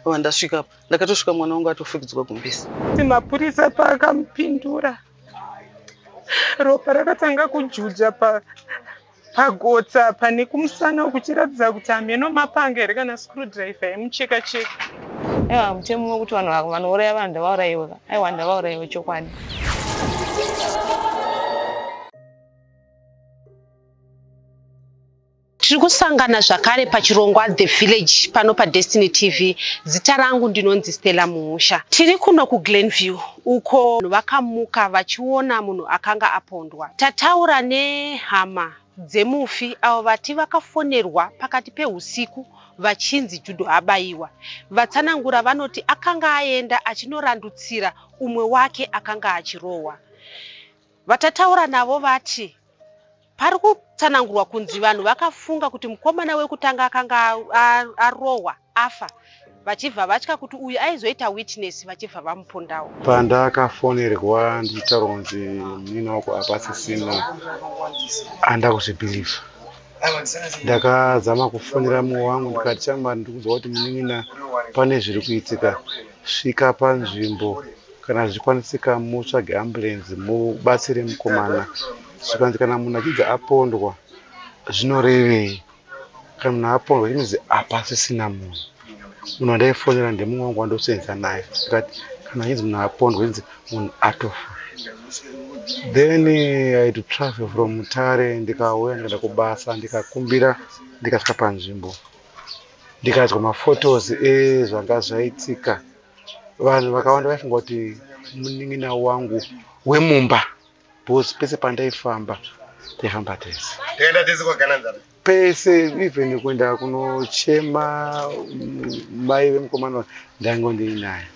Ndasvika apa ndakatosvika mwana wangu atofukidzwa kumbisi. Mapurisa paakamupindura ropa rakatanga kujuja pagotsa pane kumusana kuchiratidza kuti nemapanga here kana screwdriver yemucheka cheka. Aiwa mutemo wekuti vanhu vanouraya vanhu ndavaurayiwa. Aiwa ndavaurayiwa chokwadi. Tiri kusangana zvakare pachirongwa The Village pano paDestiny TV. Zita rangu ndinonzi Stella Mumusha. Tiri kuno kuGlenview uko vakamuka vachiona munhu akanga apondwa. Tataura nehama dzemufi avo vati vakafonerwa pakati peusiku vachinzi judo abaiwa. Vatsanangura vanoti akanga aenda achinorandutsira umwe wake akanga achirohwa. Vatataura navo vati pari kutsanangurwa kunzi vanhu vakafunga kuti mukomana wekutanga akanga arohwa afa, vachibva vatya kuti uyu aizoita witness, vachibva vamupondawo. Pandakafonerwa ndichitaura kunzi munini wako apasisina, anda kuzvibhilivha. Ndakazama kufonera mumwe wangu ndikati chamwari ndikuzwa kuti munin'ina pane zviri kuitika, svika panzvimbo kana zvikwanisika mutsvage ambulenzi mubatsire mukomana. Zvikanzi kana munhu achidza apondwa zvinorevei, kana munhu apondwa chinonzi apasisina munhu. Munhu andaifonera ndemumwe wangu wandoseenza naye, ndikati kana achinzi munhu apondwa chinonzi munhu atofa. Then I had to travel from Mutare ndikauya ndikaenda kubasa, ndikakumbira ndikasvika panzvimbo ndikadya mafotos ezvanga zvaitika. Vanhu vakawanda vaifunga kuti munin'ina wangu wemumba, because pese pandaifamba taifamba tese pese, even kuenda kunochema mai vemukomana ndaingo ndiri naye.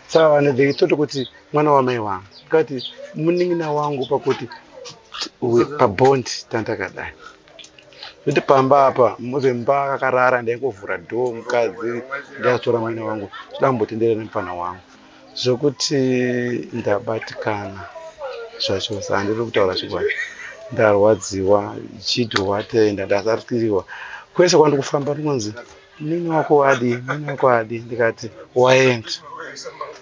Saka vanhu veitoti kuti mwana wamai wangu, ndikati munin'ina wangu pakuti pabondi tandakadai. Kuti pamba apa muzemba kakarara ndaingovhura dhoo, mukadzi ndatora mwana wangu ndambotendera nemufana wangu zvokuti ndabatikana zvachose. Handiri kutaura chikwadi, ndarwadziwa chidho wataenda ndasarikiriwa kwese kwandi kufamba ndinonzi munini wako wadi, munini wako wadi. Ndikati waenda,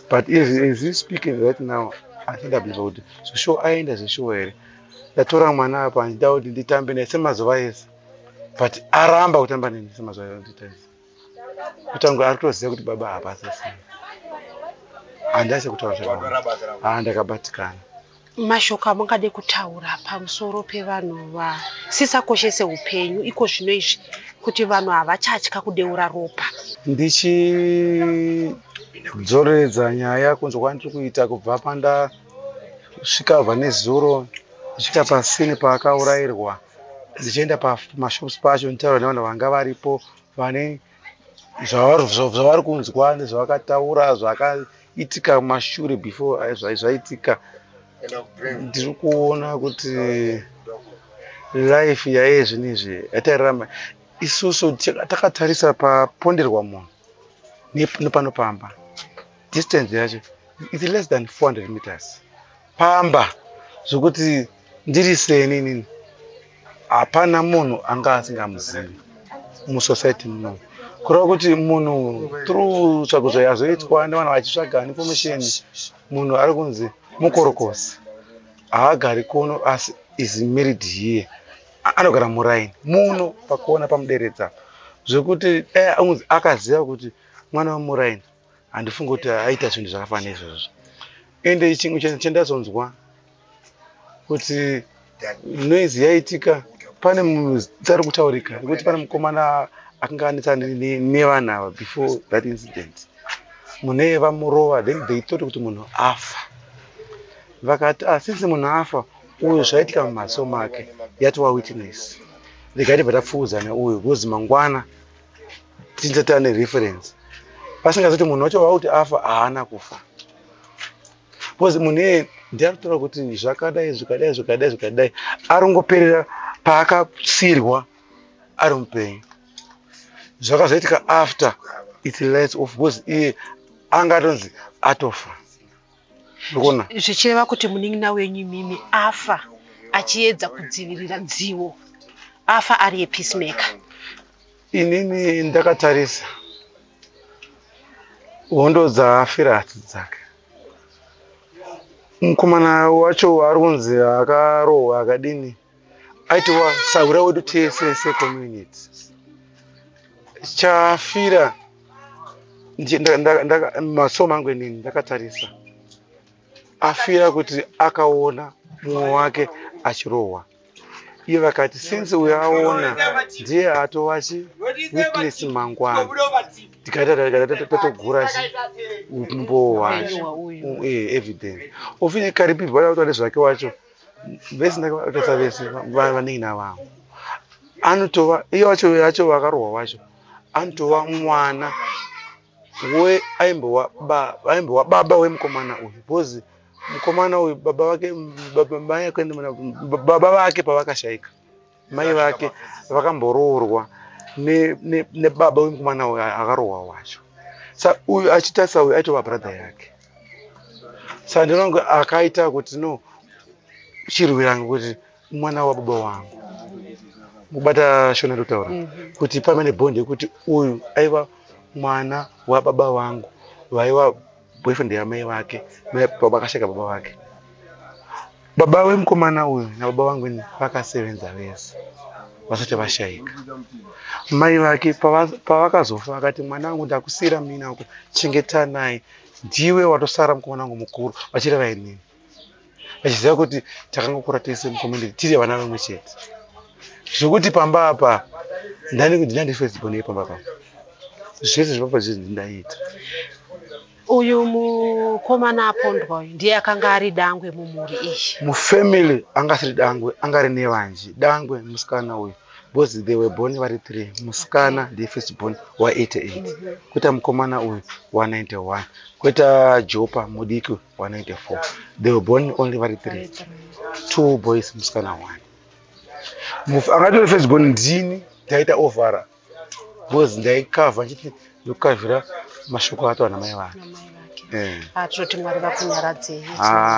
but is he speaking right now? I think I've never kuti zvisho aenda zvisho here. Ndatora mwana apa ndida kuti nditambe naye semazuva ese, but aramba kutamba neni semazuva ese. Kutangu ari kutoziva kuti baba hapasisina. Handasi kutaura zvakanaka, ndakabatikana. Mashoko amungade kutaura pamusoro pevanhu vasisakoshese upenyu iko zvino izvi kuti vanhu havachatya kudeura ropa. Ndichidzoredza nyaya kunzwa kwandiri kuita kubva pandasvika vhanezuro ndisvika pasini paakaurayirwa, ndichienda pamashops pacho nditaura nevanhu vanga varipo vane zvavari kunzwa nezvavakataura zvakaitika mashure before zvaitika. Ndiri kuona kuti life yaezvinizvi yatairarama isusu takatarisa paponderwa munhu nepanopamba, distance yacho it's less than 400 meters. Pamba zvokuti ndiri seni nini hapana munhu anga asingamuzivi musociety muno. Kureva kuti munhu through tsvagudzo yazoitwa nevanhu vachitsvaga information, munhu ari kunzi mukorokosi haagari kuno asi is married here, anogara muraini muno pakuona pamuderedza zvokuti akaziva kuti mwana wamuraini. Handifunga kuti aita zvinhu zvakafanira izvozvo. Ende chimwe chendazonzwa kuti noise yaitika, pane munhu tsari kutaurika kuti pane mukomana akanga anetsana nevanhu ava before that incident. Munhu vamurova, then they thought kuti munhu afa. Vakati since munhu afa uyu zvaitika mumaso make yatova witness, regai tibva tapfuudzana uyu because mangwana tinzatana nereference. Pasingazoti munhu wacho wauti afa haana kufa, because munhu ndiyari kutaura kuti zvakadai aringoperera paakasirwa ari mupenyu. Zvakazoitika after it lights off because iye angatonzi atofa. Zvichireva kuti munin'ina wenyu mimi afa achiedza kudzivirira dziwo, afa ari peacemaker. Inini ndakatarisa hondo dzaafira hati dzake. Mukomana wacho ari kunzi akarohwa akadini aitiwa saura wedu tese community chafira masomo angu inini ndakatarisa afira kuti akaona mumwe wake achirohwa. Iye vakati since uyo aona ndiye atovachi witness mangwana tikatogura umbo hwacho evidence ofine karipibva vakataura zvake wacho vese ndakatarisa vese vanenge navavo anotova iye wacho yacho vakarohwa wacho anotova mwana aimbova baba wemukomana uyu because mukomana uyu baba vake pavakashaika mai vake vakamboroorwa nebaba wemukomana uyu akarohwa wacho. Saka uyu achitarisa uyu aitova brother yake. Saka ndinonge akaita kuti no chirwirangu kuti mwana wababa wangu mubata shona rutaura kuti pamene bond yekuti uyu aiva mwana wababa wangu vaiva boyfriend yamai vake vakashaka baba vake. Baba wemukomana uyu nababa vangu vakasevenza vese vasati vashaika. Mai vake pavakazofa vakati mwana wangu ndakusiyira mina wako chengeta naye ndiwe watosara mukomana wangu mukuru vachireva inini vachiziva kuti takangokura tese mucommunity tiri vana vamwe chete zvokuti pamba apa ndani firstborn yepamba apa zvese zvepapa zvese ndindaita. Uyu mukomana apondwa uyu ndiye akanga ari dangwe mumhuri iyi. Mufamily anga asiri dangwe, anga ari nevanji. Dangwe musikana uyu because they were born vari 3. Musikana ndiye firstborn wa 88. Kuita mukomana uyu wa 91. Kuita Jopa mudiki wa 94. They were born only vari 3. 2 boys musikana 1. Angatori firstborn ndini ndaita ovara because ndaikavha nchiti ndokavhira mashoko ato ana mai vake. Atoti Mwari vakunyaradzei.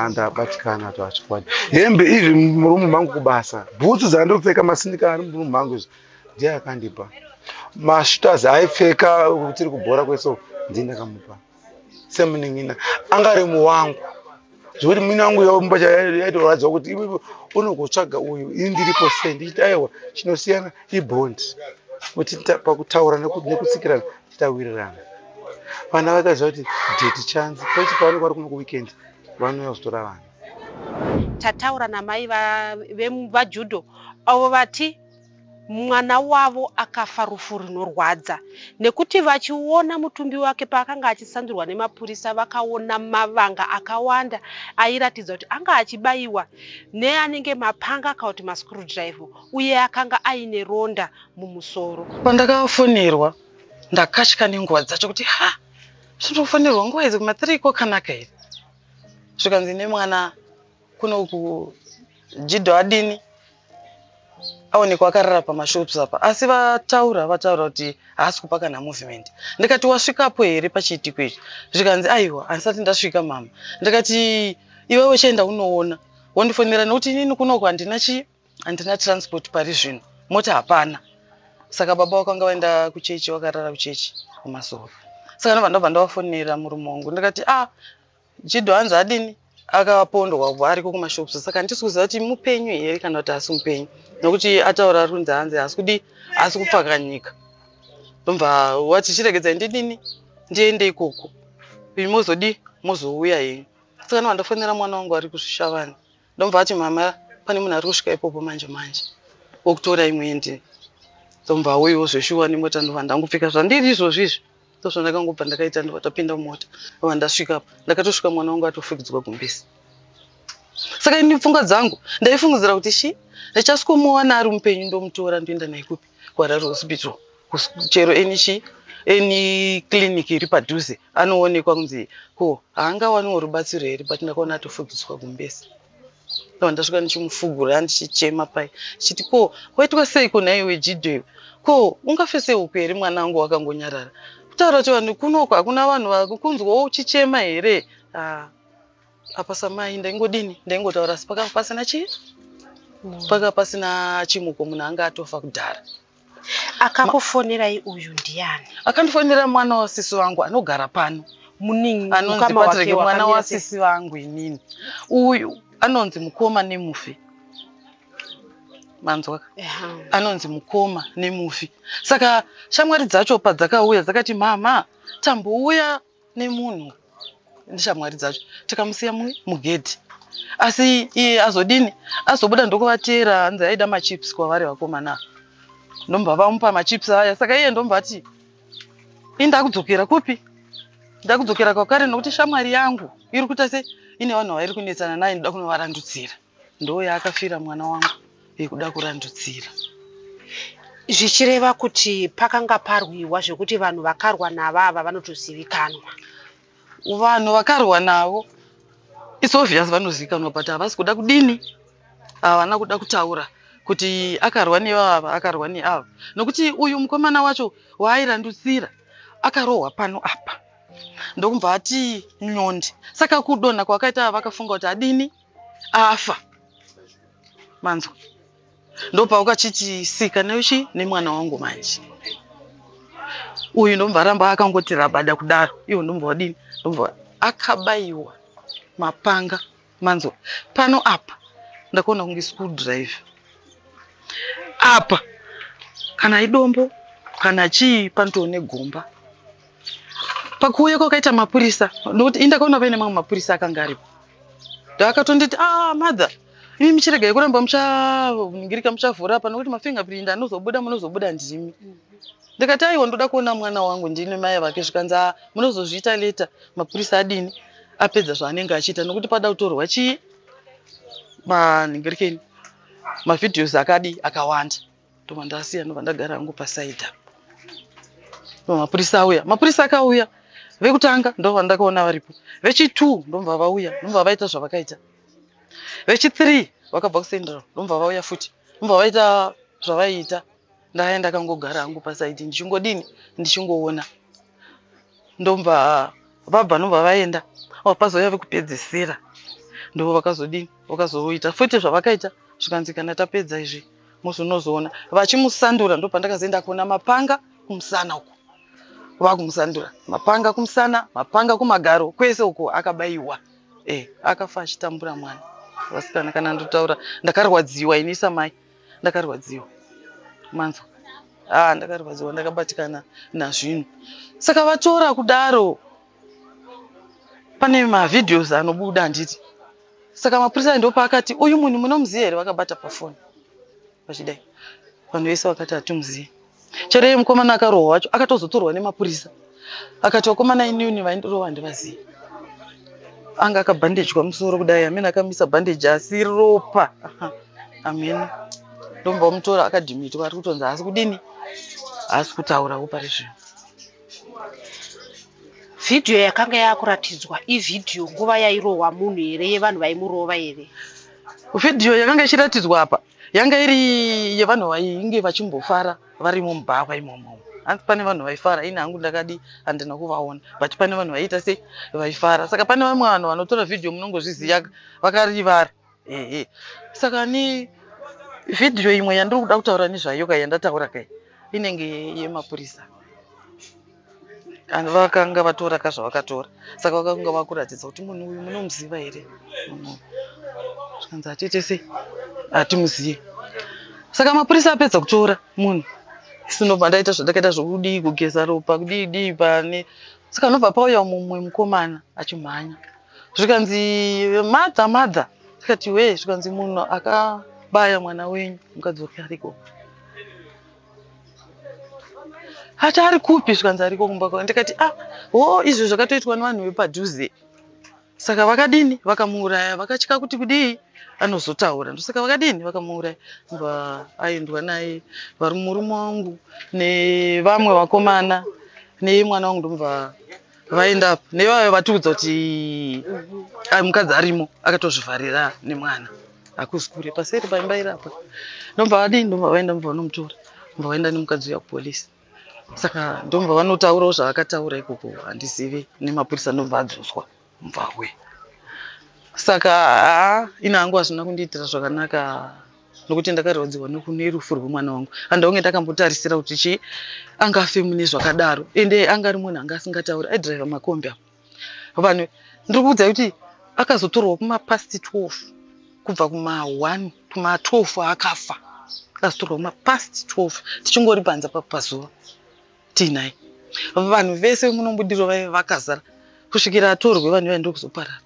Ndabatikana to achikwadi. Hembe izvi murume mangu kubasa. Bhutsu dzandopfeka masindika ari murume mangu izvi ndiye akandipa. Mashutazi aipfeka tiri kubhora kweso ndiye ndakamupa. Semuningina angari muwangu. Zvekuti mina wangu yomba yaitoratidza kuti iwe unogotsvaga uyu indiripo sei ndichiti aiwa chinosiyana ibond. Kuti pakutaura nekutsikirana titawirirana. Vana vakaziva kuti date chance pochi pavanenge vari kuno kuweekend vanouya kuzotora vana. Tataura namai vajudho avo vati mwana wavo akafa rufu rinorwadza nekuti vachiona mutumbi wake paakanga achisandurwa nemapurisa vakaona mavanga akawanda airatidza kuti anga achibaiwa neanenge mapanga kana kuti mascrewdriver uye akanga aine ronda mumusoro. Pandakafonerwa ndakatya nenguva dzacho kuti zvinofonerwa nguva idzi kuma3 kwakanaka here. Zvikanzi nemwana kuno kujidho adini aonekwa akarara pamashops apa asi vataura kuti haasi kupa kana movement. Ndikati wasvikapo here pachiitiko ichi? Zvikanzi aiwa handisati ndasvika mama. Ndikati iwewe chienda unoona wondifonera nekuti inini kunoko handina transport pari zvino mota hapana. Saka baba wakanga waenda kuchechi wakarara kuchechi kumasoro. Saka ndobva ndavafonera murume wangu ndikati jidho hanzi adini akapondwa ariko kumashops. Saka ndisi kuziva kuti mupenyu here kana kuti haasi mupenyu nokuti ataura ari kunzi hanzi haasi kupfakanyika. Ndobva wati chiregedzai ndidini ndiende ikoko mozouya henyu. Saka ndobva ndafonera mwana wangu ari kushavani ndobva ati mama pane munhu ari kusvika ipopo manje wokutora imwe ndobva uyiwo zveshuwa nemota ndobva ndangopfeka zvandiri izvozvo izvi ndozvandakangobva ndakaita ndobva tapinda mumota ndobva ndasvikapo ndakatosvika mwana wangu atofukidzwa gumbisi. Saka ini pfungwa dzangu ndaifungidzira kuti ndichasikomuwana ari mupenyu ndomutora ndoenda naye kupi kuHarare hospital chero eni clinic iri padhuze anoonekwa kunzi ko haangawaniwo rubatsiro here but ndakaona atofukidzwa gumbisi. Ndobva ndasvika ndichimufugura ndichichema pai chiti ko waitwa sei kuna iwe jidho iwe ko ungafe seuku here mwana wangu wakangonyarara kutaura kuti vanhu kunoko hakuna vanhu vakunzwawo uchichema here. Apa samai ndaingotaura asi pakanga pasina chii pakanga pasina chimuko munhu anga atofa kudhara Akakufonerai uyu ndiani? Akandifonera mwana wasisi wangu anogara pano. Muningi Anonzi Patrick, mwana wasisi wangu inini. Uyu anonzi mukoma nemufi. Manzwa? Anonzi mukoma nemufi. Saka shamwari dzacho padzakauya dzakati mama tambouya nemunhu. Ndishamwari dzacho tikamusiya mugedhi. Asi iye azodini? Azobuda ndokuvatera anzi aida machips kwavari vakomana. Ndomba vamupa machips aya. Saka iye ndombati indakudzokera kupi? Ndakudzokera kwakare nokuti shamwari yangu iri kuita se ine vanhu vairi kunetsana naye ndoda kunovarandutsira. Ndoya akafira mwana wangu kuda kurandutsira. Zvichireva kuti pakanga parwiwa zvekuti vanhu vakarwa navava vanotozivikanwa. Vanhu vakarwa navo it's obvious vanozivikanwa but havasi kuda kudini? Havana kuda kutaura kuti akarwa nevava akarwa neava. Nokuti uyu mukomana wacho waairandutsira akarohwa pano apa. Ndokumva ati nyondi. Saka kudonha kwakaita vakafunga kuti adini? Afa. Manzwa. Ndopa ukachiti sika neuchi nemwana wangu manje. Uyu ndomva ramba akangoti rabada kudaro. Iwo ndomva wadini? Ndomva akabaiwa mapanga. Manzwa. Pano apa ndakuona kunge screwdriver. Apa kana idombo kana chii pantone gomba. Pakuuya kwakaita mapurisa nokuti indakaona paine mamwe mapurisa akanga aripo. Ndakatonditi mother imi michirega kuramba muchaningirika muchavhura apa nokuti mafingerprint anozobuda munozobuda ndimi. Ndikati aiwa ndoda kuona mwana wangu ndine mai vake zvikanzi munozozviita leta mapurisa adini apedza zvaanenge achiita nokuti pada kutorwa chii maningirikeni mavideos akawanda. Ndobva ndasiya ndobva ndagara hangu pasaidha. Mapurisa auya, mapurisa akauya. Vekutanga ndobva ndakaona varipo. Vechi2 ndomva vauya, ndomva vaita zvavakaita. Vechi3 vakabva kuCentral ndomva vauya futi. Ndomva vaita zvavaiita. Ndaenda kangogara hangu pasaidi ndichingodini ndichingoona. Ndomva vabva ndomva vaenda. Pazoya vekupedzisira. Ndo vakazodini vakazoita futi zvavakaita zvikanzi kana tapedza izvi muzonozoona. Vachimusandura ndobva ndakazoenda kuona mapanga kumusana uko. Vakumusandura mapanga kumusana, mapanga kumagaro, kwese uko akabaiwa. Akafa achitambura mwana. Vasikana kana ndotaura ndakarwadziwa inisa mai. Ndakarwadziwa. Manzwa. Ndakarwadziwa ndakabatikana nazvinhu. Saka vatora kudaro pane mavideos anobuda anditi. Saka mapurisa ndopa akati uyu munhu munomuziya here vakabata pafoni. Vachidai. Vanhu vese vakati hatumuziyi. Chero mukomana akarohwa wacho akatozotorwa nemapurisa. Akati wakomana inini vaindirova ndivaziye. Anga akabhandejwa musoro kudai amene akamisa bhandeji asi ropa. Amene. Ndomba wamutora akadhimitwa ari kutonzi asi kudini? Asi kutaurawo pari zvino. Video yakanga yakuratidzwa ivideo nguva yairohwa munhu here yevanhu vaimurova here? Video yakanga ichiratidzwa apa yanga iri yevanhu vainge vachimbofara varimo mubhawa imomo. Hanzi pane vanhu vaifara ine hangu ndakadi handina kuvaona but pane vanhu vaiita se vaifara. Saka pane vamwe vanhu vanotora video munongozviziya vakarivara. Saka ni video imwe yandiri kuda kutaura nezvayo kai yandataura kai inenge yemapurisa. Vanhu vakanga vatora kazvavakatora. Saka vakanga vakuratidza kuti munhu uyu munomuziva here. Zvikanzi atete sei hatimuziyi. Saka mapurisa apedza kutora munhu. Sinobva ndaita zvandakaita zvokudii kugeza ropa kudii pane. Saka nobva pauya mumwe mukomana achimhanya. Zvikanzi madha. Tikati we zvikanzi munhu akabaya mwana wenyu mukadzi wake ariko. Hata ari kupi zvikanzi ariko kumba kwake. Ndikati izvo zvakatoitwa nevanhu vepadhuze. Saka vakadini vakamuuraya vakatya kuti kudii anozotaura. Ndosaka vakadini vakamuuraya. Aendwa naye murume wangu nevamwe vakomana nemwana wangu ndomva vaenda nevavo vatiudza kuti mukadzi arimo akatozvivharira nemwana. Hakusi kure paseri paimba irapa. Ndomva vadini ndomva vaenda ndomva vanomutora. Ndomva vaenda nemukadzi uya kupolisi. Saka ndomva vanotaurawo zvavakataura ikoko handizivi nemapurisa ndomva adzoswa mubvawe. Saka ina hangu hazvina kundiitira zvakanaka nokuti ndakarodziwa nekune rufu rwemwana wangu. Andaunge ndakambotarisira kuti angafe mune zvakadaro. Ende anga ari munhu anga asingatauri, aidhiraivha makombi apo. Vanhu ndiri kuudza kuti akazotorwa kuma past 12 kubva kuma1 kuma12 akafa. Akazotorwa kuma past 12 tichingori panza pazuva tinai. Vanhu vese munombudiro vaive vakazara kusvikira atorwe vanhu vaenda kuzoparara.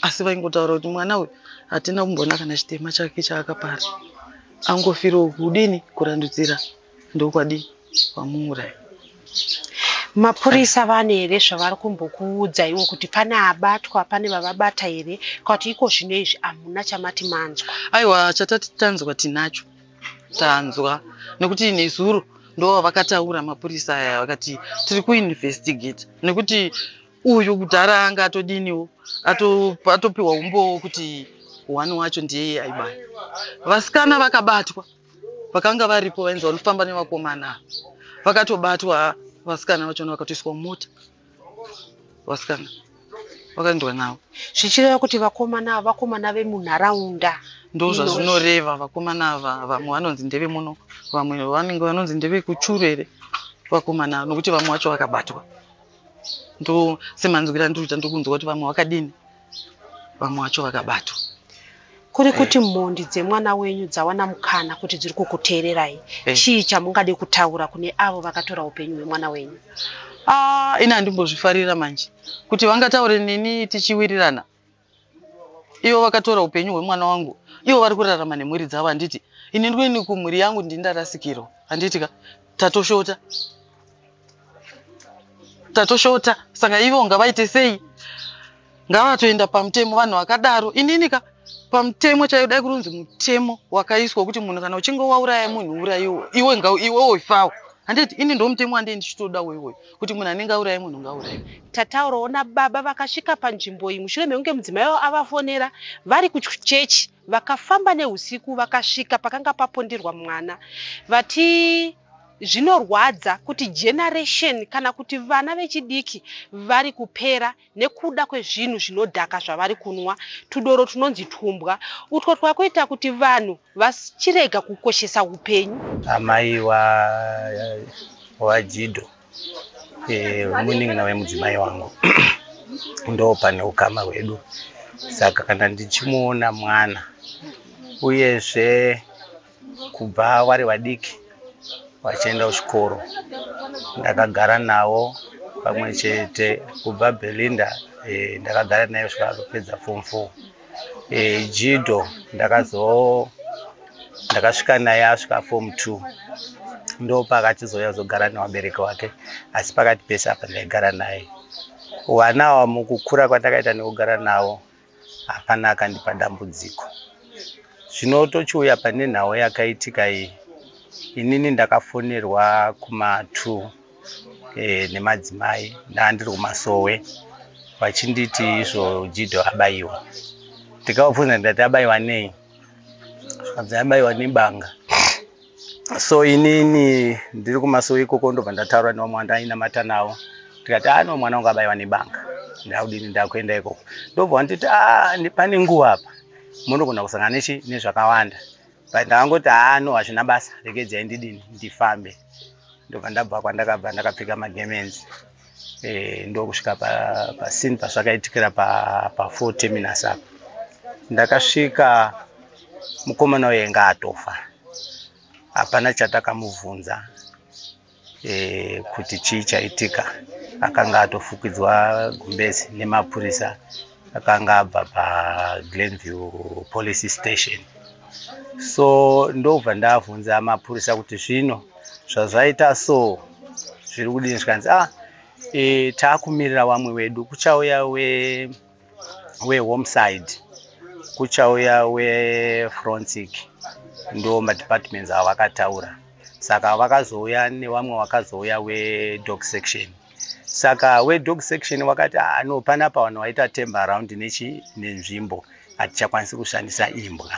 Asi vaingotaura kuti mwana uyu hatina kumbona kana chitema chake chaakapara. Angofiro kudini kurandudzira ndokwadini vamuuraya. Mapurisa vane here zvavari kumbokuudza iwo kuti pane abatwa pane vavabata here kuti iko zvino izvi hamuna chamati manzwa? Aiwa, chatati tanzwa tinacho. Tanzwa nekuti nezuro ndo vakataura mapurisa aya vakati tiri kuinvestigate nekuti uyu kudhara anga atodiniwo atopiwa umbo kuti wani wacho ndiye aibaya. Vasikana vakabatwa vakanga varipo vainzi vanofamba nevakomana vakatobatwa. Vasikana vachona vakatoiswa mumota. Vasikana vakaendwa navo. Zvichireva kuti vakomana vemunharaunda ndo zvazvinoreva. Vakomana ava vamwe vanonzi ndeve muno, vamwe vanenge vanonzi ndeve kuchure vakomana, nokuti vamwe vacho vakabatwa. Ndo semanzwira ndikuita ndokunzwa kuti vamwe vakadini, vamwe vacho vakabatwa. Kuri kuti mhondi dzemwana wenyu dzawana mukana kuti dziri kukuteererai, chii chamungade kutaura kune avo vakatora upenyu hwemwana wenyu? Ina handimbozvifarira manje kuti vangataure neni tichiwirirana. Ivo vakatora upenyu hwemwana wangu, ivo vari kurarama nemhuri dzavo. Handiti ini ndikuini kumhuri yangu ndindarasikirwa. Handiti ka tatoshota. Saka ivo ngavaite sei? Ngavatoenda pamutemo vanhu vakadaro. Inini ka pamutemo chaiyo dai kurunzi mutemo wakaiswa kuti munhu kana uchinge wauraya munhu uraiwe iwe oifawo. Handiti ini ndo mutemo wandei ndichitoda wewe kuti munhu anenge auraya munhu ngauraiwe. Tataurawo nababa vakasvika panzvimbo iyi mushure mekunge mudzimai wavo avafonera vari kuchechi, vakafamba neusiku vakasvika pakanga paponderwa mwana. Vati zvinorwadza kuti generation kana kuti vana vechidiki vari kupera nekuda kwezvinhu zvinodhaka zvavari kunwa, tudoro tunonzi tumbwa, utwo twakuita kuti vanhu vachirega kukoshesa upenyu. Amai waJidho munin'ina wemudzimai wangu ndo pane ukama hwedu. Saka kana ndichimuona mwana uyezve kubva vari vadiki vachienda kuchikoro, ndakagara navo pamwe chete kubva Belinda ndakagara naye kusvika akapedza form 4. Jidho ndakasvika naye asvika form 2 ndo pakatizoya zogara nevabereki wake, asi pakati pese apa ndaigara naye. Vana ava mukukura kwandakaita nekugara navo hapana akandipa dambudziko. Zvino tochiuya pane nhau yakaitika iyi, inini ndakafonerwa kuma2 nemadzimai ndandiri kumasowe vachinditi izvo Jidho abaiwa. Ndikavabvunza ndati abaiwa nei? Zvikanzi abaiwa nebanga. So inini ndiri kumasowe ikoko ndobva ndataura nevamwe vandainamata navo ndikati no mwana wangu abaiwa nebanga, ndakudini ndakuenda ikoko. Ndobva nditi pane nguva apa munogona kusangana nezvakawanda. But ndakangoti no hazvina basa, regedzai ndidini ndifambe. Ndobva ndabva kwandakabva ndakapfeka magemenzi ndokusvika pasini pasvakaitikira pa4 terminus apa. Ndakasvika mukomana wayenga atofa. Hapana chatakamubvunza kuti chii chaitika. Akanga atofukidzwa gumbezi nemapurisa akanga abva paGlenview police station. So ndobva ndabvunza mapurisa kuti zvino zvazvaita so zviri kudini. Zvikanzi taakumirira vamwe wedu, kuchauya we-homicide, kuchauya we-forensic, ndo madepartments ava vakataura. Saka vakazouya nevamwe vakazouya we-dog section. Saka we-dog section vakati no panapa vanhu vaita temba around nenzvimbo hatichakwanisi kushandisa imbwa,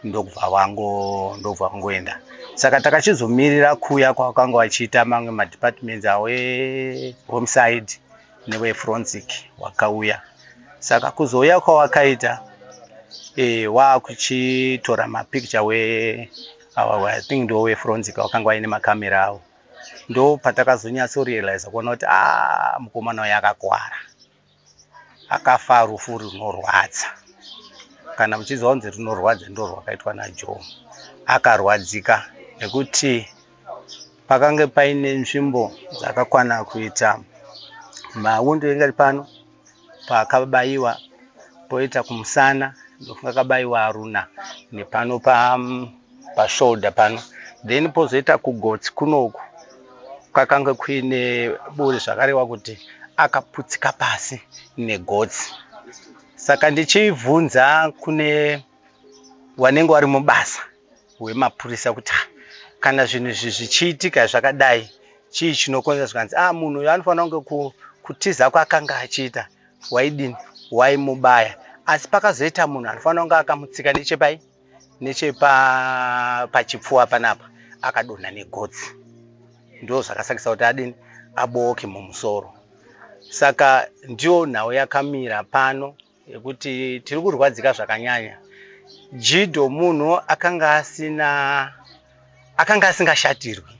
ndobva vangoenda. Saka takachizomirira kuuya kwavakanga vachiita mamwe madepartments awe-homicide newe-forensic wakauya. Saka kuzouya kwavakaita wakuchitora mapicture I think ndo weforensic wakanga waine makamera avo. Ndo patakazonyatsorealize kuona kuti mukomana uyu akakwara, akafa rufu runorwadza. Kana muchizwa kunzi runorwadza ndo rwakaitwa naJoe. Akarwadzika nekuti pakanga paine nzvimbo dzakakwana kuita maundo engari pano pakabaiwa, poita kumusana ndofunga kabaiwa runa nepano pashoulder pano, then pozoita kugotsi kunoku kwakanga kuine buri zvakareva kuti akaputsika pasi negotsi. Saka ndichibvunza kune wanenge wari mubasa wemapurisa kuti kana zvinhu izvi zvichiitika zvakadai chii chinokonzera, zvikanzi munhu uyu anofanira kunge kutiza kwakanga achiita waidini, waimubaya, asi pakazoita munhu anofanira kunge akamutsika nechepachipfuva panapa akadonha negotsi. Ndo zvakasakisa kuti adini abooke mumusoro. Saka ndiyo nhau yakamira pano yekuti tiri kurwadzika zvakanyanya. Jidho munhu akanga asingashatirwi,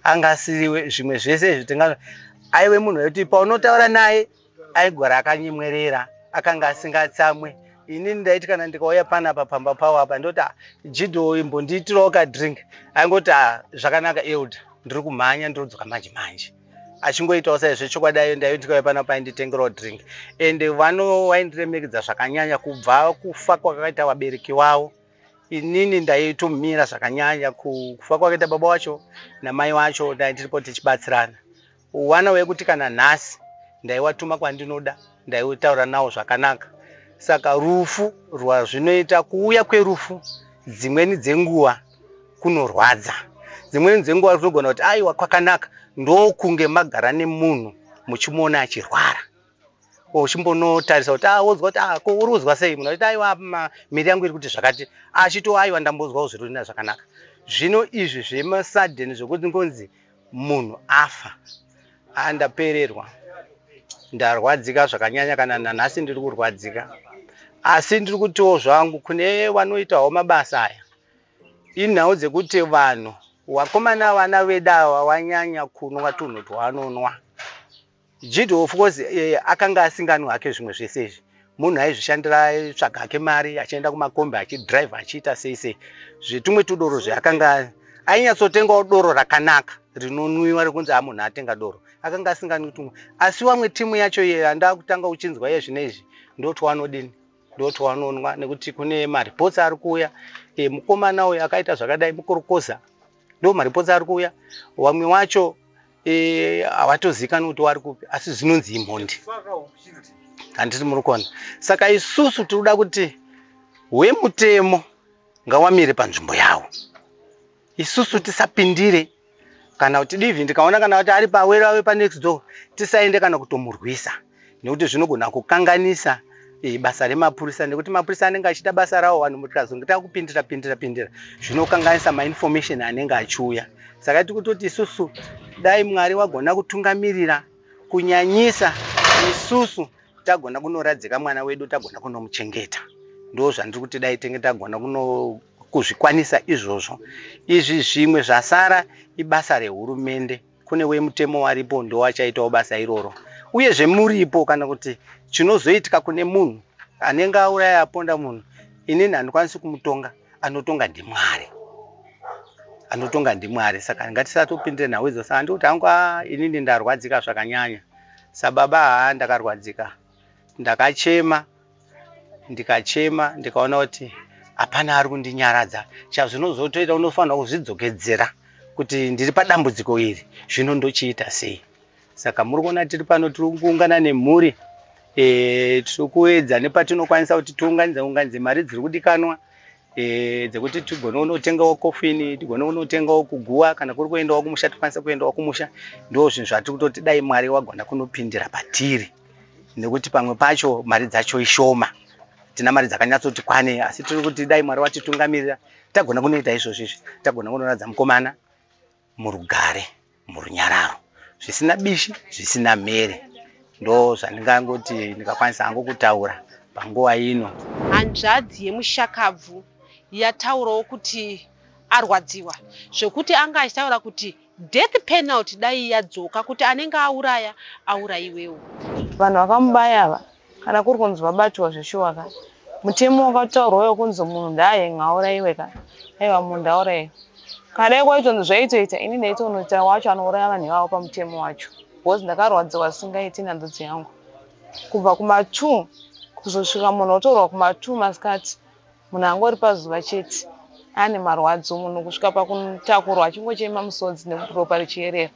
anga asiriwe zvimwe zvese zvitinga aiwe munhu wekuti paunotaura naye aigora akanyemwerera, akanga asingatsamwe. Inini ndaiti kana ndikauya panapa pamba pawo apa ndoti Jidho imbondiitirawo kadrink, aingoti zvakanaka Elda, ndiri kumhanya ndirodzoka manje. Achingoitawo saizvo chokwadi ndaitikayo panapa ainditengerawo drink. Ende waindiremekedza zvakanyanya kubva kufa kwakaita vabereki wavo. Inini ndaitomira zvakanyanya kufa kwakaita baba wacho namai wacho, ndaitiripo tichibatsirana. Wana wekuti kana nhasi ndaiwatuma kwandinoda, ndaitaura nawo zvakanaka. Saka rufu rwazvinoita, kuuya kwerufu dzimweni dzenguva kunorwadza. Dzimweni dzenguva kunogona kuti aiwa kwakanaka, ndokunge magara nemunhu muchimuona achirwara. Uchimbonotarisa kuti wozwa kuti uri kuzwa sei, munhu achiti aiwa miri yangu iri kuti zvakati, achito aiwa ndambozwawo zviri zvakanaka. Zvino izvi zvemasadheni zvokuti ngonzi munhu afa, ndapererwa, ndarwadzika zvakanyanya. Kana nanhasi ndiri kurwadzika, asi ndiri kutiwo zvangu kune vanoitawo mabasa aya. Inhau dzekuti vanhu wakomana vana vedu ava wanyanya kunwa tunhu twavanonwa. Jidho of course akanga asinganwi hake zvimwe zvese izvi. Munhu aizvishandira, aitsvaga hake mari, achienda kumakombi achidhiraivha achiita sei. Zvetumwe tudoro zvaakanga ainyatsotengawo doro rakanaka rinonwiwa rekunzi munhu atenga doro. Akanga asinganwi tumwe. Asi wamwe timu yacho yanda kutanga uchinzwa zvinezvi ndotwanodini, ndotwanonwa nekuti kune maripotsi ari kuuya. Mukomana uyu akaita zvakadai mukorokoza, ndo maripotsi ari kuuya. Wamwe wacho hawatozikanwi kuti wari kupi, asi zvinonzi imhondi. Handiti muri kuona. Saka isusu tinoda kuti wemutemo ngawamire panzvimbo yawo. Isusu tisapindire, kana kuti divi ndikaona kana kuti ari pawera pa next door tisaende kana kutomurwisa, nekuti zvinogona kukanganisa basa remapurisa, nekuti mapurisa anenge achiita basa rawo, vanhu mutikazongeta kupindira zvinokanganisa mainformation anenge achiuya. Saka tikutoti isusu dai Mwari wagona kutungamirira kunyanyisa, isusu tagona kunoradzika mwana wedu, tagona kunomuchengeta. Ndo zvandiri kuti dai tenge tagona kuzvikwanisa izvozvo. Izvi zvimwe zvasara ibasa rehurumende. Kune wemutemo waripo ndo wachaitawo basa iroro. Uyezve muripo kana kuti chinozoitika kune munhu anenge auraya aponda munhu, inini handikwanisi kumutonga, anotonga ndiMwari. Anotonga ndiMwari. Saka ngatisatopindire nhau idzodzo. Saka ndikuti hangu inini ndarwadzika zvakanyanya. Sababa ndakarwadzika. Ndakachema, ndikaona kuti hapana ari kundinyaradza. Zvazvinozotoita unofanira kuzvidzokedzera kuti ndiri padambudziko iri, zvino ndochiita sei. Saka muri kuona tiri pano tiri kuungana nemhuri, tiri kuedza nepatinokwanisa kuti tiunganidze mari dziri kudikanwa, dzekuti tigone kunotengawo kofini, tigone kunotengawo kuguwa, kana kuri kuendawo kumusha tikwanisa kuendawo kumusha. Ndo zvinhu zvatiri kutoti dai Mwari wagona kunopindira patiri, nekuti pamwe pacho mari dzacho ishoma. Tina mari dzakanyatsoti kwane, asi tiri kuti dai Mwari watitungamirira tagona kunoita izvozvo. Tagona kunoradza mukomana murugare, murunyararo, zvisina bishi, zvisina mere. Ndo zvandingangoti ndikakwanisa hangu kutaura panguva ino. Hanzvadzi yemushakabvu yataurawo kuti arwadziwa, zvekuti anga achitaura kuti death penalty dai yadzoka kuti anenge auraya aurayiwewo. Vanhu vakamubaya ava kana kuri kunzi vabatwa zveshuwa ka mutemo wakataurwayo kunzi munhu ndaayenga aurayiwe ka aiwa munhu ndaurayiwe kana dai kwaitonzi zvaitoita ini ndaitonoita wacho anouraya vanhu ivavo pamutemo wacho because ndakarwadziwa singaiti nhandodzi yangu kubva kuma2 kuzosvika munhu otorwa kuma2 masikati munhu angori pazuva chete ane marwadzo munhu kusvika pakutakurwa achingochema musodzi nekuti ropa richierera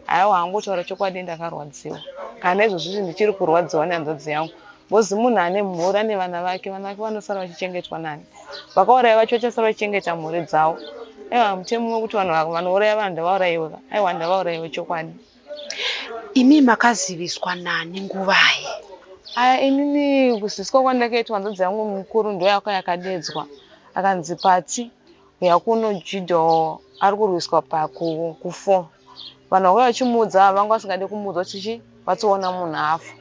aiwa hangotaura chokwadi ndakarwadziwa kana izvozvi ndichiri kurwadziwa nhanzodzi yangu bozi munhu ane mhuri ane vana vake vanosara vachichengetwa nani vakauraya vacho vachasara vachichengeta mhuri dzavo aiwa mutemo wekuti vanhu vanouraya vanhu ndavaurayiwe aiwa ndavaurayiwe chokwadi. Imi makaziviswa nani nguvayi? Inini kuziviswa kwandakaitwa nhanzodzi yangu mukuru ndoyaka yakadedzwa akanzi pati yakuno jidho ari kurwiswa ku4 vanhu vakauya vachimuudza vanga vasingade kumuudza kuti vatsoona munhu afa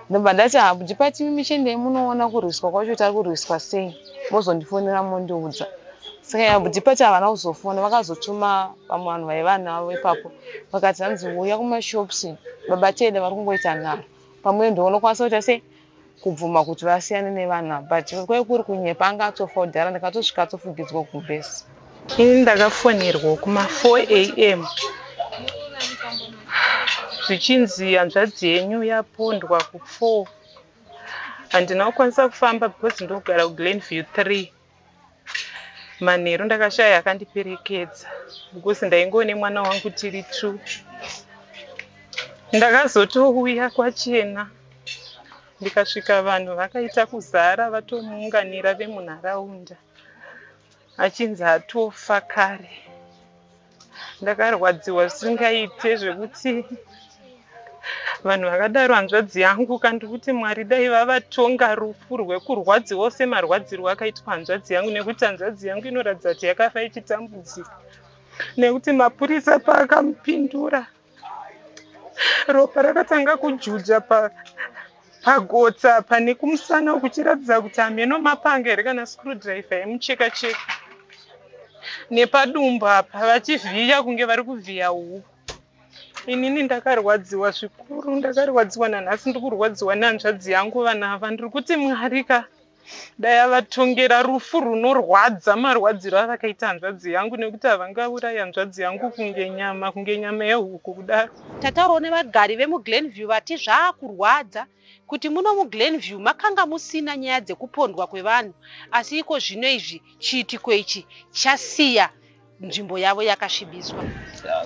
ndobva ndati kuti pati mimi chendei munoona kurwiswa kwacho kuti ari kurwiswa sei mozondifonera mondiudza saka yabuti pati havana kuzofona vakazotuma vamwe vanhu vaiva navo ipapo vakati hanzi uya kumashops baba tede vari kungoita nharo pamwe ndounokwanisa kuita sei kubvuma kuti vasiyane nevanhu but kwai kuri kunyepa anga atofa kudhara ndakatosvika atofugidzwa kubhesi. Ini ndakafonerwa kuma4 am zvichinzi hanzvadzi yenyu yapondwa ku4 handina kukwanisa kufamba because ndogara kuGlenview 3 manheru ndakashaya akandiperekedza because ndaingone mwana wangu tiri 2 ndakazotouya kwachena ndikasvika vanhu vakaita kuzara vatomuunganira vemunharaunda achinzi atofa kare ndakarwadziwa zvisingaite zvekuti vanhu vakadaro hanzvadzi yangu kandi kuti Mwari dai vavatonga rufu rwekurwadziwa semarwadzirwo akaitwa hanzvadzi yangu nekuti hanzvadzi yangu inoratidza kuti yakafa ichitambudzika nekuti mapurisa paakamupindura ropa rakatanga kujuja pagotsa pane kumusana kuchiratidza kuti nemapanga here kana screwdriver yemucheka-cheka nepadumbu apa vachivhiya kunge vari kuvhiya huku. Inini ndakarwadziwa zvikuru ndakarwadziwa nanhasi ndikurwadziwa nehanzvadzi yangu vanhu ava ndiri kuti Mwari ka dai avatongera rufu runorwadza marwadziro avakaita hanzvadzi yangu nekuti havangaurayi hanzvadzi yangu kunge nyama yehuku kudaro. Tataurawo nevagari vemuGlenview vati zvaakurwadza kuti muno muGlenview makanga musina nyaya dzekupondwa kwevanhu asi iko zvino izvi chiitiko ichi chasiya nzvimbo yavo yakasvibiswa.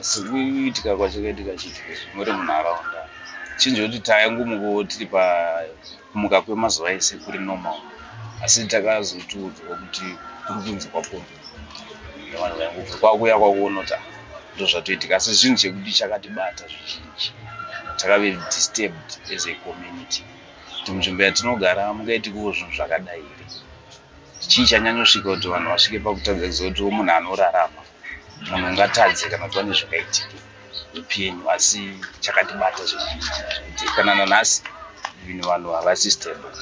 Sikuitika kwachakaitika chiitiko muri munharaunda chinzi kuti taingumuko tiri pakumuka kwemazuva ese kuri normal asi takazotuudzwa kuti kuri kunzi kwapondwa nevanhu vaingobva kwakuya kwakuonota ndo zvatoitika asi zvinhu chekuti chakatibata zvizhinji takave disturbed as a community kuti munzvimbo yatinogara mungaitikewo zvinhu zvakadai here chii chanyanyosvika kuti vanhu vasvike pakutadza kuziva kuti munhu anorarama munhu ungatadze kana kuti vane zvakaitika upenyu asi chakatibata zvizhinji kuti kana nanhasi vanhu havasi stable.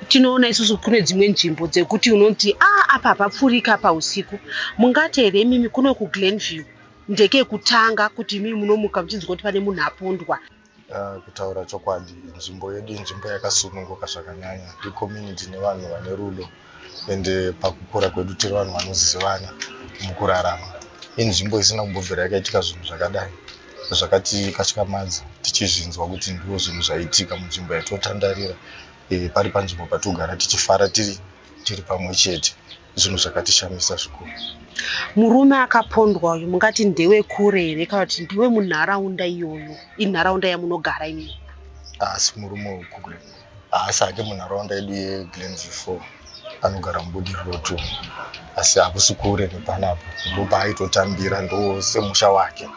Tinoona isusu kune dzimwe nzvimbo dzekuti unoti apa papfurika pausiku mungati here mimi kuno kuGlenview ndeke yekutanga kuti mimi munomuka muchinzwa kuti pane munhu apondwa. Kutaura chokwadi nzvimbo yedu inzvimbo yakasununguka zvakanyanya icommunity nevanhu vane rudo ende pakukura kwedu tiri vanhu vanozivana mukurarama. Inzvimbo isina kumbobvira yakaitika zvinhu zvakadai zvakatikatyamadza tichizvinzwa kuti ndiwo zvinhu zvaitika munzvimbo yatotandarira pari panzvimbo patogara tichifara tiri pamwe chete zvinhu zvakatishamisa zvikuru. Murume akapondwa uyu mungati ndewe kure here kana kuti ndiwe munharaunda iyoyo inharaunda yamunogara imwe? Asi murume wekure asi ake munharaunda yedu yeGlenview 4 anogara mubudiriro 2 asi hakusi kure nepanapo ndopa aitotambira ndo semusha wake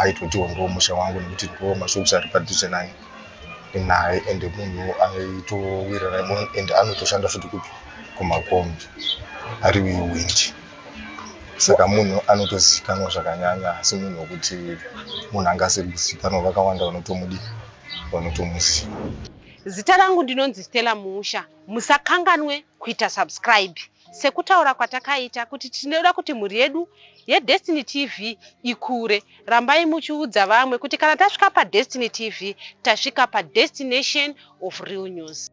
aitotiwo ndo musha wangu nekuti ndo mashops ari padhuze naye ende munhu aitowirira ende anotoshanda futi kupi kumakombi ari windi saka munhu anotozikanwa zvakanyanya asi munhu wekuti munhu anga asiri kuzikanwa vakawanda vanotomuziva. Zita rangu ndinonzi Stella Musha. Musakanganwe kuita subscribe. Sekutaura kwatakaita kuti tinoda kuti mhuri yedu yeDestiny TV ikure. Rambai muchiudza vamwe kuti kana tasvika paDestiny TV tasvika paDestination of Real News.